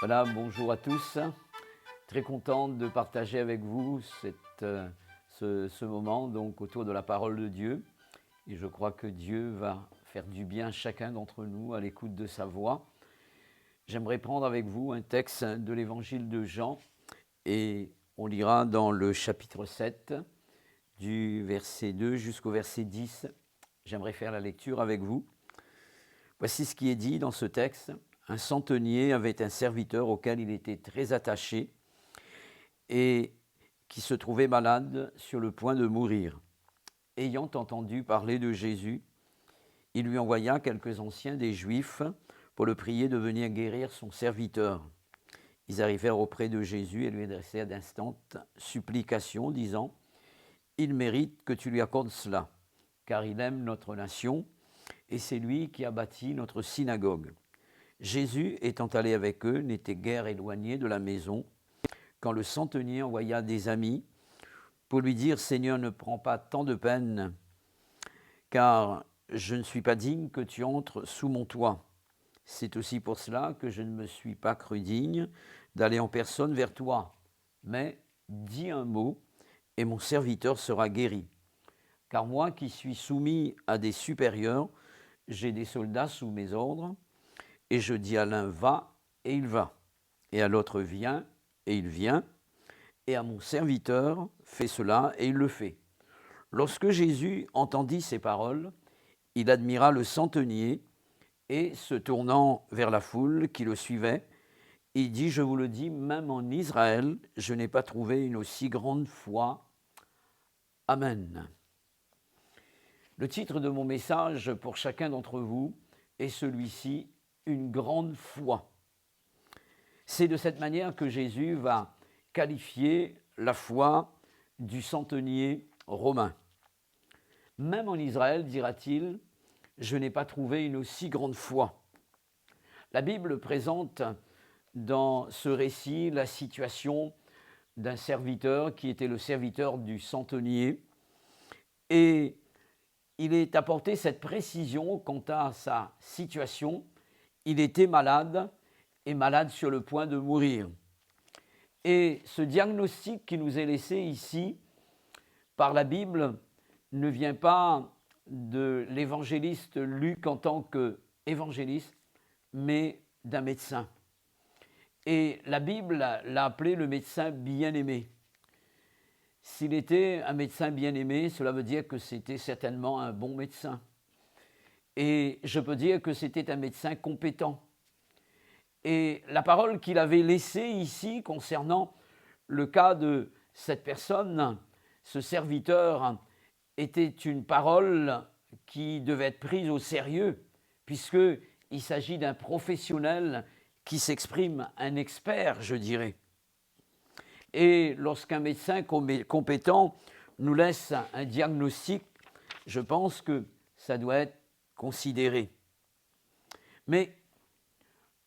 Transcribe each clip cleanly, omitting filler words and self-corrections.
Voilà, bonjour à tous. Très content de partager avec vous ce moment donc, autour de la parole de Dieu. Et je crois que Dieu va faire du bien à chacun d'entre nous à l'écoute de sa voix. J'aimerais prendre avec vous un texte de l'évangile de Jean et on lira dans le chapitre 7 du verset 2 jusqu'au verset 10. J'aimerais faire la lecture avec vous. Voici ce qui est dit dans ce texte. Un centenier avait un serviteur auquel il était très attaché et qui se trouvait malade sur le point de mourir. Ayant entendu parler de Jésus, il lui envoya quelques anciens des Juifs pour le prier de venir guérir son serviteur. Ils arrivèrent auprès de Jésus et lui adressèrent d'instantes supplications, disant « Il mérite que tu lui accordes cela, car il aime notre nation, et c'est lui qui a bâti notre synagogue. » Jésus, étant allé avec eux, n'était guère éloigné de la maison, quand le centenier envoya des amis pour lui dire « Seigneur, ne prends pas tant de peine, car je ne suis pas digne que tu entres sous mon toit. C'est aussi pour cela que je ne me suis pas cru digne d'aller en personne vers toi. Mais dis un mot, et mon serviteur sera guéri. Car moi qui suis soumis à des supérieurs, j'ai des soldats sous mes ordres, et je dis à l'un va, et il va, et à l'autre viens, et il vient, et à mon serviteur fais cela, et il le fait. » Lorsque Jésus entendit ces paroles, il admira le centenier, et se tournant vers la foule qui le suivait, il dit « Je vous le dis, même en Israël, je n'ai pas trouvé une aussi grande foi. Amen. » Le titre de mon message pour chacun d'entre vous est celui-ci, une grande foi. C'est de cette manière que Jésus va qualifier la foi du centenier romain. Même en Israël, dira-t-il, je n'ai pas trouvé une aussi grande foi. La Bible présente dans ce récit la situation d'un serviteur qui était le serviteur du centenier et il est apporté cette précision quant à sa situation. Il était malade et malade sur le point de mourir. Et ce diagnostic qui nous est laissé ici par la Bible ne vient pas de l'évangéliste Luc en tant qu'évangéliste, mais d'un médecin. Et la Bible l'a appelé le médecin bien-aimé. S'il était un médecin bien-aimé, cela veut dire que c'était certainement un bon médecin. Et je peux dire que c'était un médecin compétent. Et la parole qu'il avait laissée ici concernant le cas de cette personne, ce serviteur, était une parole qui devait être prise au sérieux, puisqu'il s'agit d'un professionnel qui s'exprime, un expert, je dirais. Et lorsqu'un médecin compétent nous laisse un diagnostic, je pense que ça doit être considéré. Mais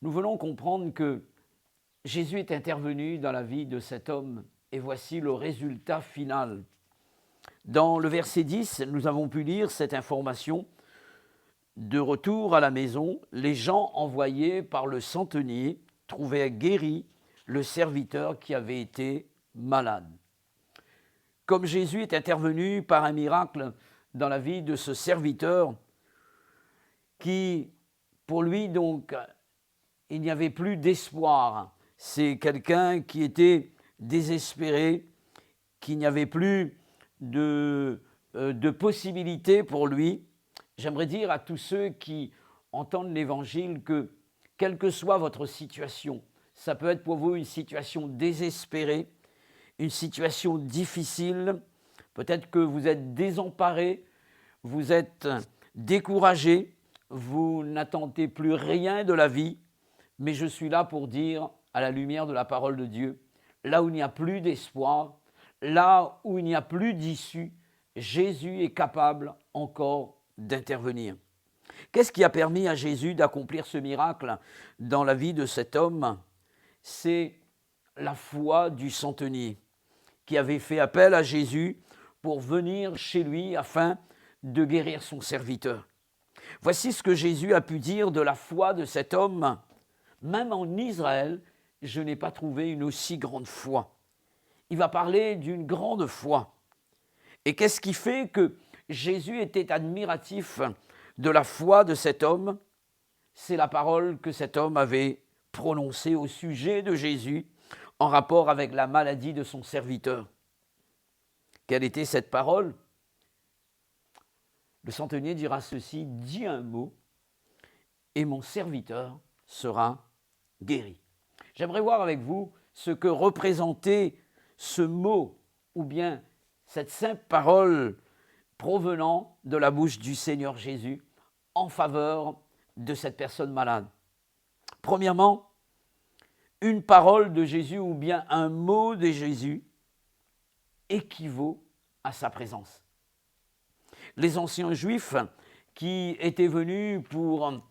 nous voulons comprendre que Jésus est intervenu dans la vie de cet homme et voici le résultat final. Dans le verset 10, nous avons pu lire cette information. De retour à la maison, les gens envoyés par le centenier trouvaient guéri le serviteur qui avait été malade. Comme Jésus est intervenu par un miracle dans la vie de ce serviteur, qui, pour lui donc, il n'y avait plus d'espoir. C'est quelqu'un qui était désespéré, qu'il n'y avait plus de possibilités pour lui. J'aimerais dire à tous ceux qui entendent l'Évangile que, quelle que soit votre situation, ça peut être pour vous une situation désespérée, une situation difficile, peut-être que vous êtes désemparé, vous êtes découragé, vous n'attendez plus rien de la vie, mais je suis là pour dire, à la lumière de la parole de Dieu, là où il n'y a plus d'espoir, là où il n'y a plus d'issue, Jésus est capable encore d'intervenir. Qu'est-ce qui a permis à Jésus d'accomplir ce miracle dans la vie de cet homme ? C'est la foi du centenier qui avait fait appel à Jésus pour venir chez lui afin de guérir son serviteur. Voici ce que Jésus a pu dire de la foi de cet homme. Même en Israël, je n'ai pas trouvé une aussi grande foi. Il va parler d'une grande foi. Et qu'est-ce qui fait que Jésus était admiratif de la foi de cet homme? C'est la parole que cet homme avait prononcée au sujet de Jésus en rapport avec la maladie de son serviteur. Quelle était cette parole? Le centenier dira ceci: dis un mot et mon serviteur sera guéri. J'aimerais voir avec vous ce que représentait ce mot ou bien cette simple parole provenant de la bouche du Seigneur Jésus en faveur de cette personne malade. Premièrement, une parole de Jésus ou bien un mot de Jésus équivaut à sa présence. Les anciens juifs qui étaient venus pour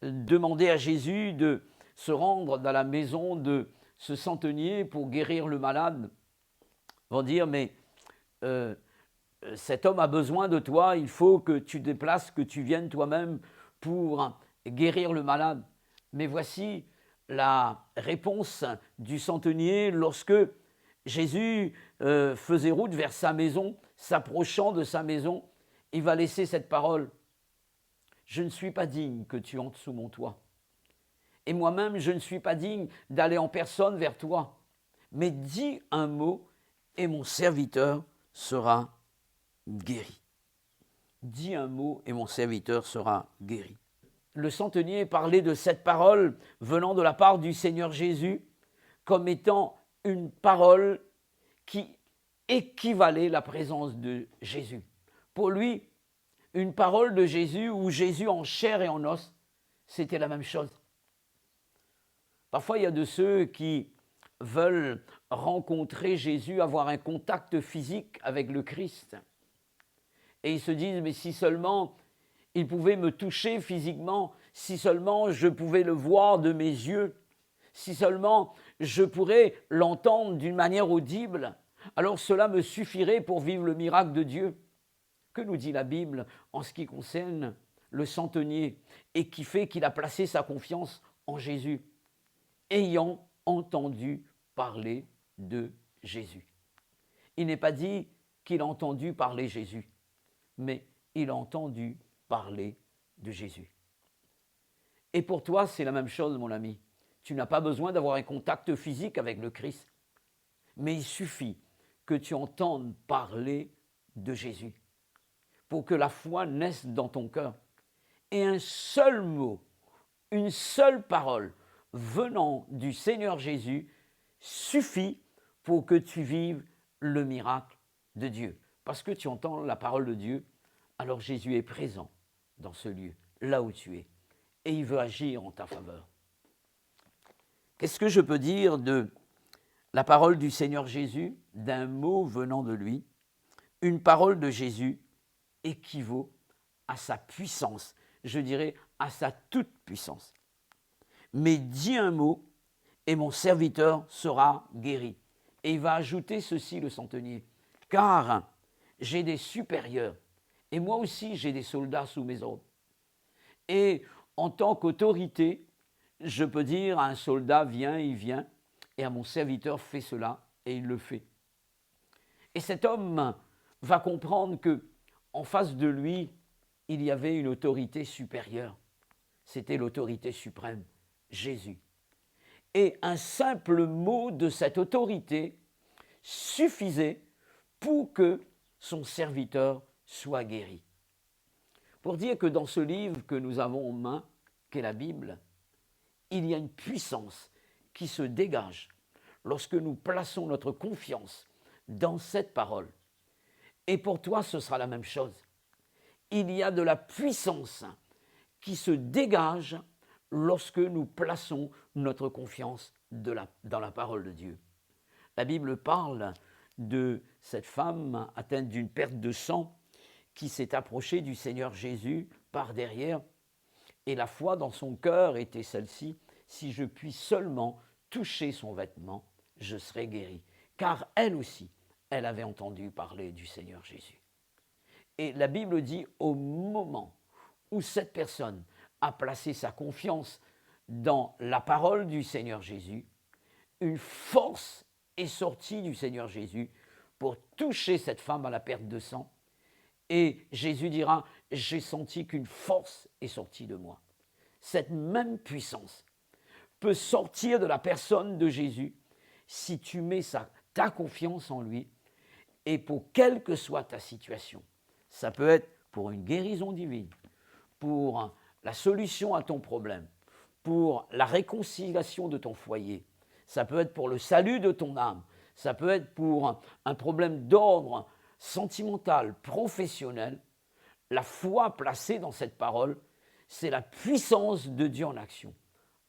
demander à Jésus de se rendre dans la maison de ce centenier pour guérir le malade vont dire, mais cet homme a besoin de toi, il faut que tu déplaces, que tu viennes toi-même pour guérir le malade. Mais voici la réponse du centenier lorsque Jésus faisait route vers sa maison, s'approchant de sa maison, il va laisser cette parole: je ne suis pas digne que tu entres sous mon toit. Et moi-même, je ne suis pas digne d'aller en personne vers toi. Mais dis un mot et mon serviteur sera guéri. Dis un mot et mon serviteur sera guéri. Le centenier parlait de cette parole venant de la part du Seigneur Jésus comme étant une parole qui équivalait à la présence de Jésus. Pour lui, une parole de Jésus ou Jésus en chair et en os, c'était la même chose. Parfois, il y a de ceux qui veulent rencontrer Jésus, avoir un contact physique avec le Christ. Et ils se disent, mais si seulement il pouvait me toucher physiquement, si seulement je pouvais le voir de mes yeux, si seulement je pourrais l'entendre d'une manière audible, alors cela me suffirait pour vivre le miracle de Dieu. Que nous dit la Bible en ce qui concerne le centenier et qui fait qu'il a placé sa confiance en Jésus, ayant entendu parler de Jésus. Il n'est pas dit qu'il a entendu parler Jésus, mais il a entendu parler de Jésus. Et pour toi, c'est la même chose, mon ami. Tu n'as pas besoin d'avoir un contact physique avec le Christ, mais il suffit que tu entendes parler de Jésus pour que la foi naisse dans ton cœur. Et un seul mot, une seule parole venant du Seigneur Jésus suffit pour que tu vives le miracle de Dieu. Parce que tu entends la parole de Dieu, alors Jésus est présent dans ce lieu, là où tu es, et il veut agir en ta faveur. Qu'est-ce que je peux dire de la parole du Seigneur Jésus, d'un mot venant de lui? Une parole de Jésus équivaut à sa puissance, je dirais à sa toute puissance. Mais dis un mot et mon serviteur sera guéri. Et il va ajouter ceci, le centenier: car j'ai des supérieurs et moi aussi j'ai des soldats sous mes ordres. Et en tant qu'autorité, je peux dire à un soldat, viens, il vient, et à mon serviteur, fais cela, et il le fait. Et cet homme va comprendre que en face de lui, il y avait une autorité supérieure. C'était l'autorité suprême, Jésus. Et un simple mot de cette autorité suffisait pour que son serviteur soit guéri. Pour dire que dans ce livre que nous avons en main, qu'est la Bible, il y a une puissance qui se dégage lorsque nous plaçons notre confiance dans cette parole. Et pour toi, ce sera la même chose. Il y a de la puissance qui se dégage lorsque nous plaçons notre confiance dans la parole de Dieu. La Bible parle de cette femme atteinte d'une perte de sang qui s'est approchée du Seigneur Jésus par derrière, et la foi dans son cœur était celle-ci: si je puis seulement toucher son vêtement, je serai guéri. Car elle aussi, elle avait entendu parler du Seigneur Jésus. Et la Bible dit, au moment où cette personne a placé sa confiance dans la parole du Seigneur Jésus, une force est sortie du Seigneur Jésus pour toucher cette femme à la perte de sang. Et Jésus dira, j'ai senti qu'une force est sortie de moi. Cette même puissance peut sortir de la personne de Jésus si tu mets ta confiance en lui et pour quelle que soit ta situation. Ça peut être pour une guérison divine, pour la solution à ton problème, pour la réconciliation de ton foyer. Ça peut être pour le salut de ton âme. Ça peut être pour un problème d'ordre sentimental, professionnel. La foi placée dans cette parole, c'est la puissance de Dieu en action.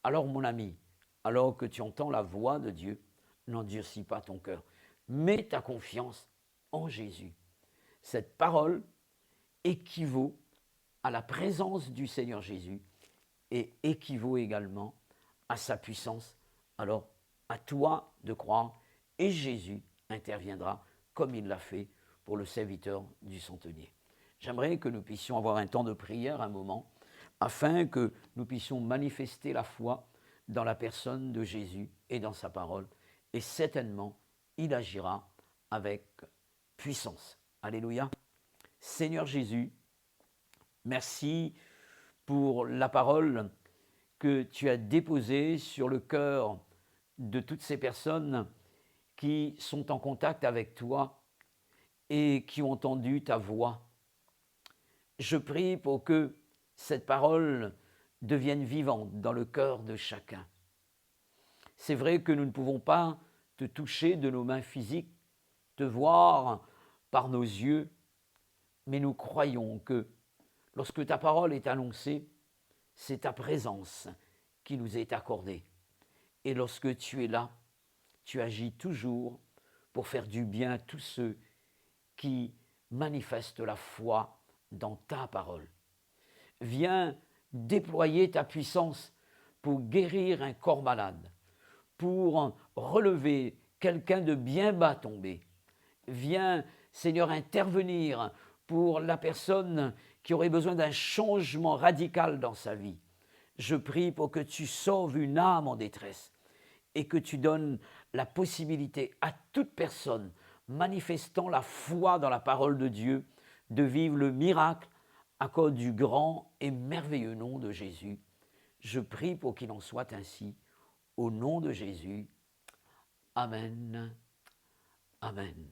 Alors mon ami, alors que tu entends la voix de Dieu, n'endurcis pas ton cœur. Mets ta confiance en Jésus. Cette parole équivaut à la présence du Seigneur Jésus et équivaut également à sa puissance. Alors, à toi de croire et Jésus interviendra comme il l'a fait pour le serviteur du centenier. J'aimerais que nous puissions avoir un temps de prière, un moment, afin que nous puissions manifester la foi dans la personne de Jésus et dans sa parole. Et certainement, il agira avec puissance. Alléluia. Seigneur Jésus, merci pour la parole que tu as déposée sur le cœur de toutes ces personnes qui sont en contact avec toi et qui ont entendu ta voix. Je prie pour que cette parole devienne vivante dans le cœur de chacun. C'est vrai que nous ne pouvons pas te toucher de nos mains physiques, te voir par nos yeux, mais nous croyons que lorsque ta parole est annoncée, c'est ta présence qui nous est accordée. Et lorsque tu es là, tu agis toujours pour faire du bien à tous ceux qui manifestent la foi dans ta parole. Viens déployer ta puissance pour guérir un corps malade, pour relever quelqu'un de bien bas tombé. Viens, Seigneur, intervenir pour la personne qui aurait besoin d'un changement radical dans sa vie. Je prie pour que tu sauves une âme en détresse et que tu donnes la possibilité à toute personne manifestant la foi dans la parole de Dieu de vivre le miracle à cause du grand et merveilleux nom de Jésus. Je prie pour qu'il en soit ainsi. Au nom de Jésus. Amen. Amen.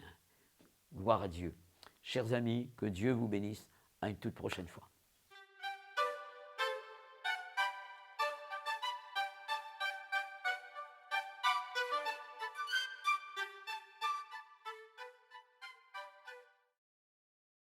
Gloire à Dieu. Chers amis, que Dieu vous bénisse. À une toute prochaine fois.